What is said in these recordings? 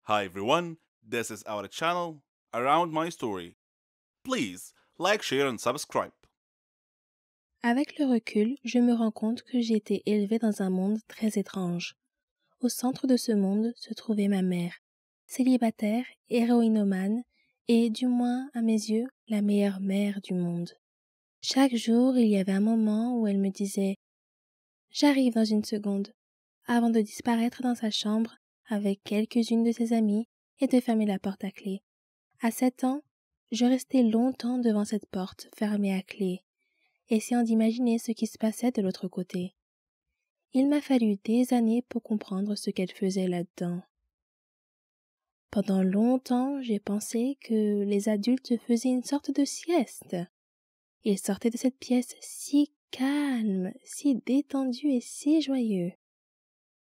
Hi everyone, this is our channel Around My Story. Please like, share and subscribe. Avec le recul, je me rends compte que j'ai été élevée dans un monde très étrange. Au centre de ce monde se trouvait ma mère, célibataire, héroïnomane et, du moins à mes yeux, la meilleure mère du monde. Chaque jour, il y avait un moment où elle me disait « J'arrive dans une seconde » avant de disparaître dans sa chambre avec quelques-unes de ses amies et de fermer la porte à clé. À 7 ans, je restais longtemps devant cette porte fermée à clé, essayant d'imaginer ce qui se passait de l'autre côté. Il m'a fallu des années pour comprendre ce qu'elle faisait là-dedans. Pendant longtemps, j'ai pensé que les adultes faisaient une sorte de sieste. Ils sortaient de cette pièce si calme, si détendu et si joyeux.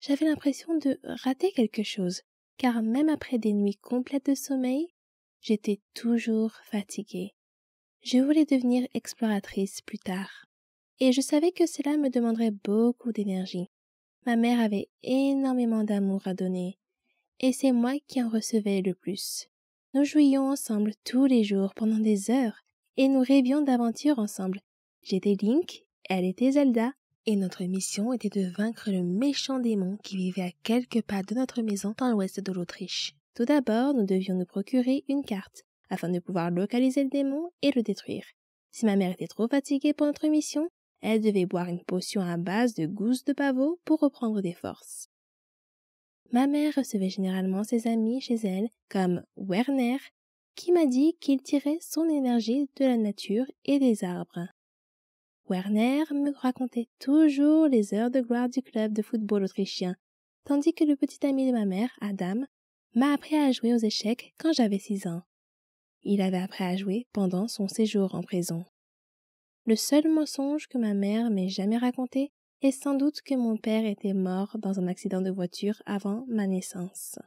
J'avais l'impression de rater quelque chose, car même après des nuits complètes de sommeil, j'étais toujours fatiguée. Je voulais devenir exploratrice plus tard. Et je savais que cela me demanderait beaucoup d'énergie. Ma mère avait énormément d'amour à donner, et c'est moi qui en recevais le plus. Nous jouions ensemble tous les jours pendant des heures, et nous rêvions d'aventures ensemble. J'étais Link, elle était Zelda, et notre mission était de vaincre le méchant démon qui vivait à quelques pas de notre maison dans l'ouest de l'Autriche. Tout d'abord, nous devions nous procurer une carte, afin de pouvoir localiser le démon et le détruire. Si ma mère était trop fatiguée pour notre mission, elle devait boire une potion à base de gousses de pavot pour reprendre des forces. Ma mère recevait généralement ses amis chez elle, comme Werner, qui m'a dit qu'il tirait son énergie de la nature et des arbres. Werner me racontait toujours les heures de gloire du club de football autrichien, tandis que le petit ami de ma mère, Adam, m'a appris à jouer aux échecs quand j'avais 6 ans. Il avait appris à jouer pendant son séjour en prison. Le seul mensonge que ma mère m'ait jamais raconté est sans doute que mon père était mort dans un accident de voiture avant ma naissance.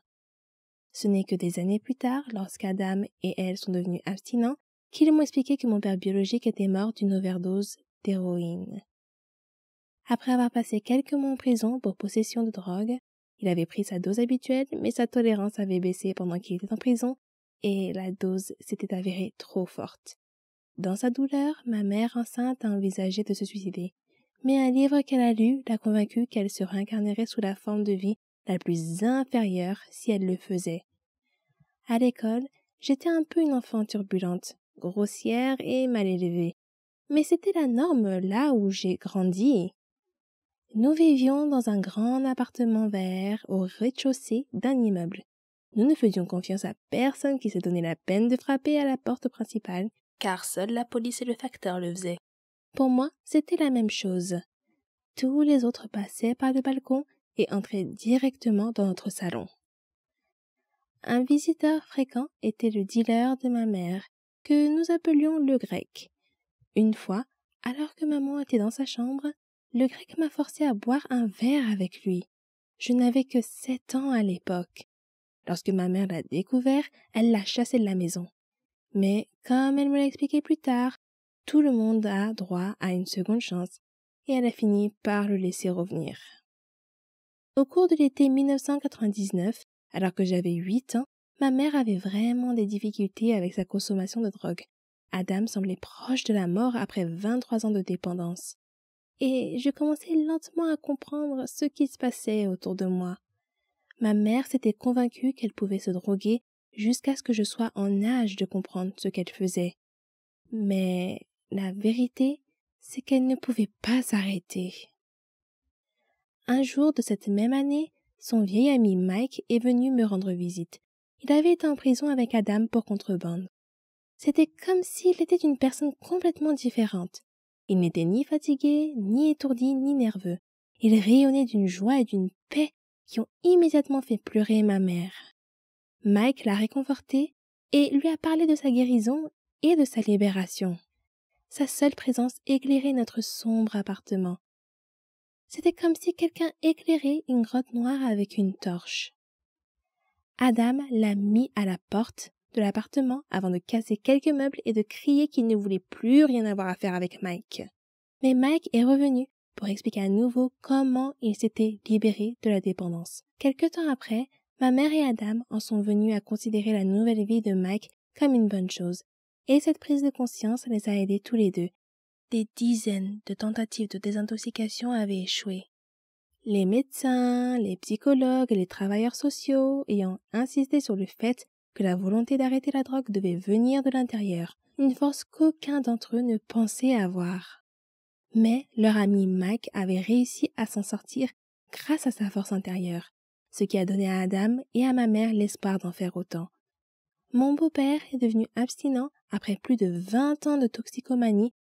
Ce n'est que des années plus tard, lorsqu'Adam et elle sont devenus abstinents, qu'ils m'ont expliqué que mon père biologique était mort d'une overdose d'héroïne. Après avoir passé quelques mois en prison pour possession de drogue, il avait pris sa dose habituelle, mais sa tolérance avait baissé pendant qu'il était en prison et la dose s'était avérée trop forte. Dans sa douleur, ma mère enceinte a envisagé de se suicider, mais un livre qu'elle a lu l'a convaincue qu'elle se réincarnerait sous la forme de vie la plus inférieure si elle le faisait. À l'école, j'étais un peu une enfant turbulente, grossière et mal élevée, mais c'était la norme là où j'ai grandi. Nous vivions dans un grand appartement vert au rez-de-chaussée d'un immeuble. Nous ne faisions confiance à personne qui se donnait la peine de frapper à la porte principale, car seule la police et le facteur le faisaient. Pour moi, c'était la même chose. Tous les autres passaient par le balcon et entraient directement dans notre salon. Un visiteur fréquent était le dealer de ma mère, que nous appelions le grec. Une fois, alors que maman était dans sa chambre, le grec m'a forcé à boire un verre avec lui. Je n'avais que 7 ans à l'époque. Lorsque ma mère l'a découvert, elle l'a chassé de la maison. Mais, comme elle me l'a expliqué plus tard, tout le monde a droit à une seconde chance, et elle a fini par le laisser revenir. Au cours de l'été 1999, alors que j'avais 8 ans, ma mère avait vraiment des difficultés avec sa consommation de drogue. Adam semblait proche de la mort après 23 ans de dépendance. Et je commençais lentement à comprendre ce qui se passait autour de moi. Ma mère s'était convaincue qu'elle pouvait se droguer jusqu'à ce que je sois en âge de comprendre ce qu'elle faisait. Mais la vérité, c'est qu'elle ne pouvait pas s'arrêter. Un jour de cette même année, son vieil ami Mike est venu me rendre visite. Il avait été en prison avec Adam pour contrebande. C'était comme s'il était une personne complètement différente. Il n'était ni fatigué, ni étourdi, ni nerveux. Il rayonnait d'une joie et d'une paix qui ont immédiatement fait pleurer ma mère. Mike l'a réconforté et lui a parlé de sa guérison et de sa libération. Sa seule présence éclairait notre sombre appartement. C'était comme si quelqu'un éclairait une grotte noire avec une torche. Adam l'a mis à la porte de l'appartement avant de casser quelques meubles et de crier qu'il ne voulait plus rien avoir à faire avec Mike. Mais Mike est revenu pour expliquer à nouveau comment il s'était libéré de la dépendance. Quelque temps après, Ma mère et Adam en sont venus à considérer la nouvelle vie de Mike comme une bonne chose, et cette prise de conscience les a aidés tous les deux. Des dizaines de tentatives de désintoxication avaient échoué. Les médecins, les psychologues et les travailleurs sociaux ayant insisté sur le fait que la volonté d'arrêter la drogue devait venir de l'intérieur, une force qu'aucun d'entre eux ne pensait avoir. Mais leur ami Mike avait réussi à s'en sortir grâce à sa force intérieure, ce qui a donné à Adam et à ma mère l'espoir d'en faire autant. Mon beau-père est devenu abstinent après plus de 20 ans de toxicomanie,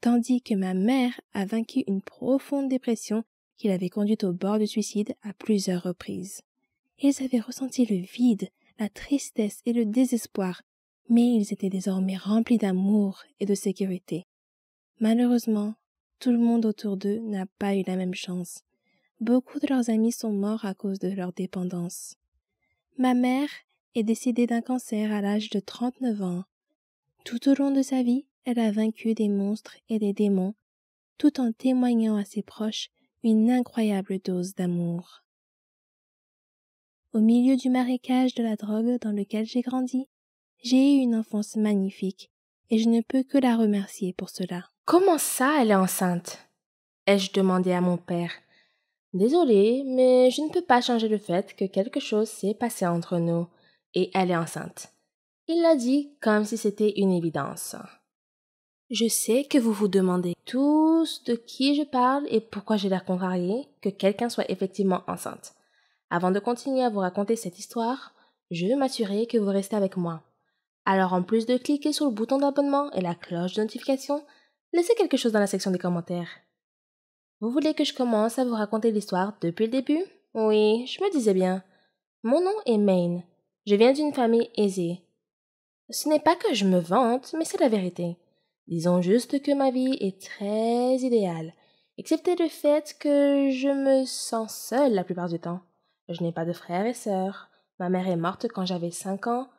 tandis que ma mère a vaincu une profonde dépression qui l'avait conduite au bord du suicide à plusieurs reprises. Ils avaient ressenti le vide, la tristesse et le désespoir, mais ils étaient désormais remplis d'amour et de sécurité. Malheureusement, tout le monde autour d'eux n'a pas eu la même chance. Beaucoup de leurs amis sont morts à cause de leur dépendance. Ma mère est décédée d'un cancer à l'âge de 39 ans. Tout au long de sa vie, elle a vaincu des monstres et des démons, tout en témoignant à ses proches une incroyable dose d'amour. Au milieu du marécage de la drogue dans lequel j'ai grandi, j'ai eu une enfance magnifique, et je ne peux que la remercier pour cela. « Comment ça, elle est enceinte ?» ai-je demandé à mon père. « Désolée, mais je ne peux pas changer le fait que quelque chose s'est passé entre nous, et elle est enceinte. » Il l'a dit comme si c'était une évidence. Je sais que vous vous demandez tous de qui je parle et pourquoi j'ai l'air contrariée que quelqu'un soit effectivement enceinte. Avant de continuer à vous raconter cette histoire, je veux m'assurer que vous restez avec moi. Alors en plus de cliquer sur le bouton d'abonnement et la cloche de notification, laissez quelque chose dans la section des commentaires. Vous voulez que je commence à vous raconter l'histoire depuis le début? Oui, je me disais bien. Mon nom est Maine. Je viens d'une famille aisée. Ce n'est pas que je me vante, mais c'est la vérité. Disons juste que ma vie est très idéale, excepté le fait que je me sens seule la plupart du temps. Je n'ai pas de frères et sœurs. Ma mère est morte quand j'avais 5 ans,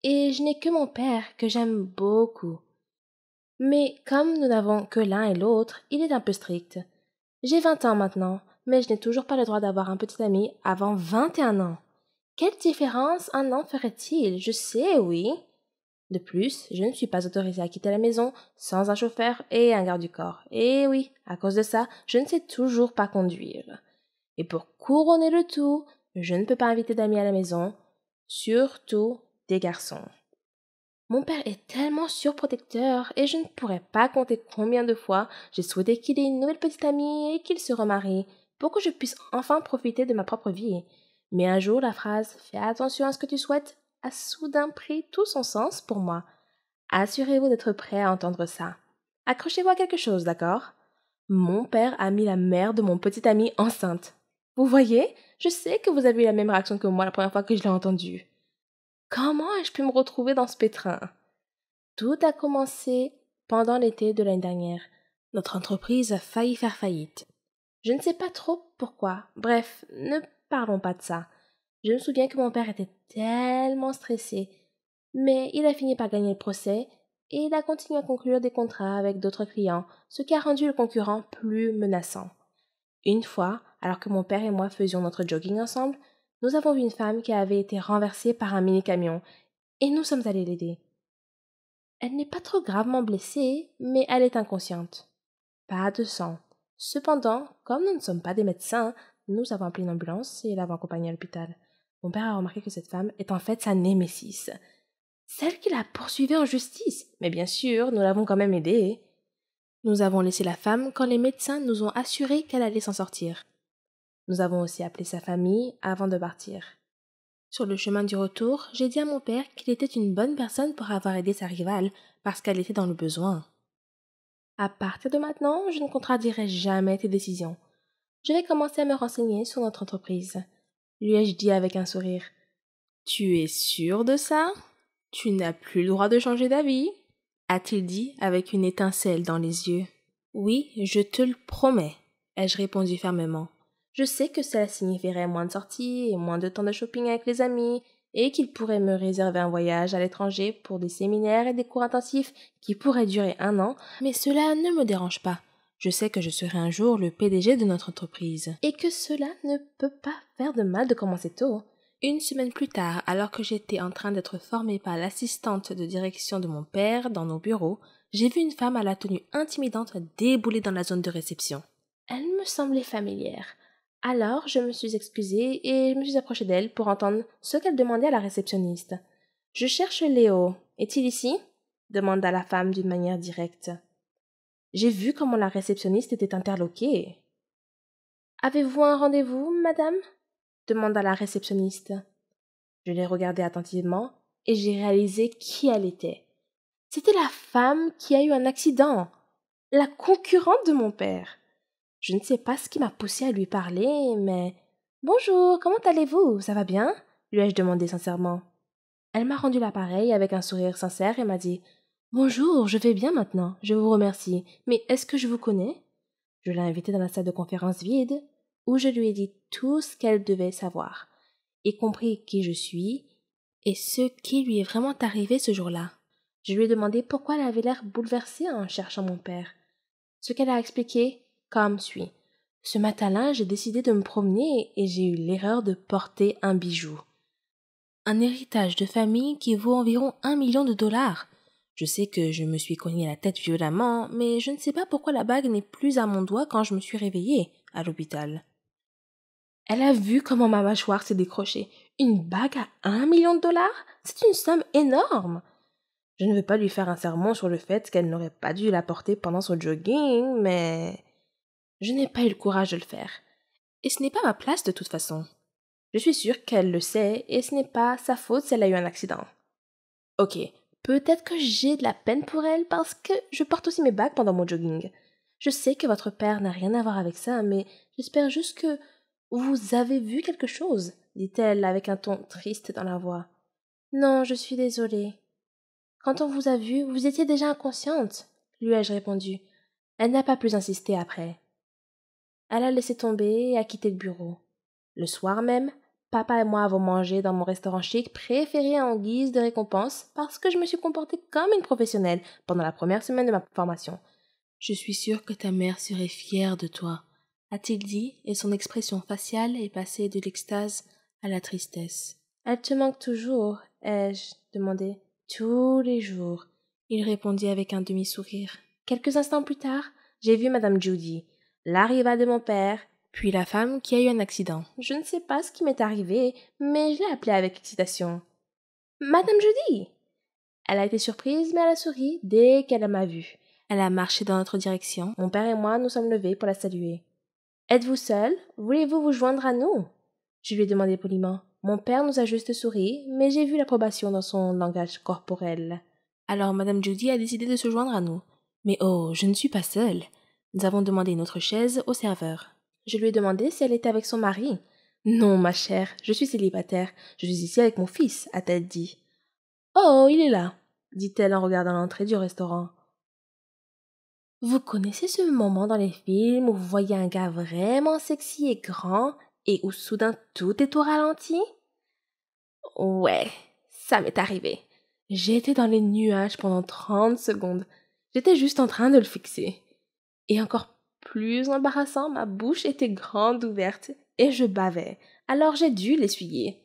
et je n'ai que mon père que j'aime beaucoup. Mais comme nous n'avons que l'un et l'autre, il est un peu strict. J'ai 20 ans maintenant, mais je n'ai toujours pas le droit d'avoir un petit ami avant 21 ans. Quelle différence un an ferait-il? Je sais, oui. De plus, je ne suis pas autorisée à quitter la maison sans un chauffeur et un garde du corps. Et oui, à cause de ça, je ne sais toujours pas conduire. Et pour couronner le tout, je ne peux pas inviter d'amis à la maison, surtout des garçons. Mon père est tellement surprotecteur et je ne pourrais pas compter combien de fois j'ai souhaité qu'il ait une nouvelle petite amie et qu'il se remarie pour que je puisse enfin profiter de ma propre vie. Mais un jour, la phrase « Fais attention à ce que tu souhaites » a soudain pris tout son sens pour moi. Assurez-vous d'être prêt à entendre ça. Accrochez-vous à quelque chose, d'accord? Mon père a mis la mère de mon petit ami enceinte. Vous voyez, je sais que vous avez eu la même réaction que moi la première fois que je l'ai entendu. Comment ai-je pu me retrouver dans ce pétrin? Tout a commencé pendant l'été de l'année dernière. Notre entreprise a failli faire faillite. Je ne sais pas trop pourquoi. Bref, ne parlons pas de ça. Je me souviens que mon père était tellement stressé. Mais il a fini par gagner le procès et il a continué à conclure des contrats avec d'autres clients, ce qui a rendu le concurrent plus menaçant. Une fois, alors que mon père et moi faisions notre jogging ensemble, nous avons vu une femme qui avait été renversée par un mini-camion et nous sommes allés l'aider. Elle n'est pas trop gravement blessée, mais elle est inconsciente. Pas de sang. Cependant, comme nous ne sommes pas des médecins, nous avons appelé une ambulance et l'avons accompagnée à l'hôpital. Mon père a remarqué que cette femme est en fait sa némésis. Celle qui la poursuivait en justice. Mais bien sûr, nous l'avons quand même aidée. Nous avons laissé la femme quand les médecins nous ont assuré qu'elle allait s'en sortir. Nous avons aussi appelé sa famille avant de partir. Sur le chemin du retour, j'ai dit à mon père qu'il était une bonne personne pour avoir aidé sa rivale parce qu'elle était dans le besoin. À partir de maintenant, je ne contradirai jamais tes décisions. Je vais commencer à me renseigner sur notre entreprise. Lui ai-je dit avec un sourire. Tu es sûr de ça? Tu n'as plus le droit de changer d'avis? A-t-il dit avec une étincelle dans les yeux. Oui, je te le promets, ai-je répondu fermement. Je sais que cela signifierait moins de sorties et moins de temps de shopping avec les amis, et qu'il pourrait me réserver un voyage à l'étranger pour des séminaires et des cours intensifs qui pourraient durer 1 an, mais cela ne me dérange pas. Je sais que je serai un jour le PDG de notre entreprise. Et que cela ne peut pas faire de mal de commencer tôt. Une semaine plus tard, alors que j'étais en train d'être formée par l'assistante de direction de mon père dans nos bureaux, j'ai vu une femme à la tenue intimidante débouler dans la zone de réception. Elle me semblait familière. Alors, je me suis excusée et je me suis approchée d'elle pour entendre ce qu'elle demandait à la réceptionniste. « Je cherche Léo. Est-il ici ?» demanda la femme d'une manière directe. J'ai vu comment la réceptionniste était interloquée. « Avez-vous un rendez-vous, madame ?» demanda la réceptionniste. Je l'ai regardée attentivement et j'ai réalisé qui elle était. C'était la femme qui a eu un accident, la concurrente de mon père. Je ne sais pas ce qui m'a poussée à lui parler, mais « Bonjour, comment allez-vous? Ça va bien ?» lui ai-je demandé sincèrement. Elle m'a rendu l'appareil avec un sourire sincère et m'a dit « Bonjour, je vais bien maintenant, je vous remercie, mais est-ce que je vous connais ?» Je l'ai invitée dans la salle de conférence vide, où je lui ai dit tout ce qu'elle devait savoir, y compris qui je suis et ce qui lui est vraiment arrivé ce jour-là. Je lui ai demandé pourquoi elle avait l'air bouleversée en cherchant mon père. Ce qu'elle a expliqué comme suit. Ce matin-là, j'ai décidé de me promener et j'ai eu l'erreur de porter un bijou. Un héritage de famille qui vaut environ 1 million de dollars. Je sais que je me suis cogné la tête violemment, mais je ne sais pas pourquoi la bague n'est plus à mon doigt quand je me suis réveillée à l'hôpital. Elle a vu comment ma mâchoire s'est décrochée. Une bague à 1 million de dollars? C'est une somme énorme. Je ne veux pas lui faire un sermon sur le fait qu'elle n'aurait pas dû la porter pendant son jogging, mais je n'ai pas eu le courage de le faire. Et ce n'est pas ma place de toute façon. Je suis sûre qu'elle le sait et ce n'est pas sa faute si elle a eu un accident. Ok, peut-être que j'ai de la peine pour elle parce que je porte aussi mes bagues pendant mon jogging. Je sais que votre père n'a rien à voir avec ça, mais j'espère juste que vous avez vu quelque chose, dit-elle avec un ton triste dans la voix. Non, je suis désolée. Quand on vous a vu, vous étiez déjà inconsciente, lui ai-je répondu. Elle n'a pas plus insisté après. Elle a laissé tomber et a quitté le bureau. Le soir même, papa et moi avons mangé dans mon restaurant chic préféré en guise de récompense parce que je me suis comportée comme une professionnelle pendant la première semaine de ma formation. Je suis sûre que ta mère serait fière de toi, a-t-il dit, et son expression faciale est passée de l'extase à la tristesse. Elle te manque toujours, ai-je demandé. Tous les jours, il répondit avec un demi-sourire. Quelques instants plus tard, j'ai vu madame Judy, la rivale de mon père, puis la femme qui a eu un accident. Je ne sais pas ce qui m'est arrivé, mais je l'ai appelée avec excitation. Madame Judy! Elle a été surprise, mais elle a souri dès qu'elle m'a vue. Elle a marché dans notre direction. Mon père et moi nous sommes levés pour la saluer. Êtes-vous seul? Voulez-vous vous joindre à nous? Je lui ai demandé poliment. Mon père nous a juste souri, mais j'ai vu l'approbation dans son langage corporel. Alors madame Judy a décidé de se joindre à nous. Mais oh, je ne suis pas seule. Nous avons demandé une autre chaise au serveur. Je lui ai demandé si elle était avec son mari. Non, ma chère, je suis célibataire. Je suis ici avec mon fils, a-t-elle dit. Oh, il est là, dit-elle en regardant l'entrée du restaurant. Vous connaissez ce moment dans les films où vous voyez un gars vraiment sexy et grand et où soudain tout est au ralenti? Ouais, ça m'est arrivé. J'étais dans les nuages pendant 30 secondes. J'étais juste en train de le fixer. Et encore plus embarrassant, ma bouche était grande ouverte et je bavais. Alors j'ai dû l'essuyer.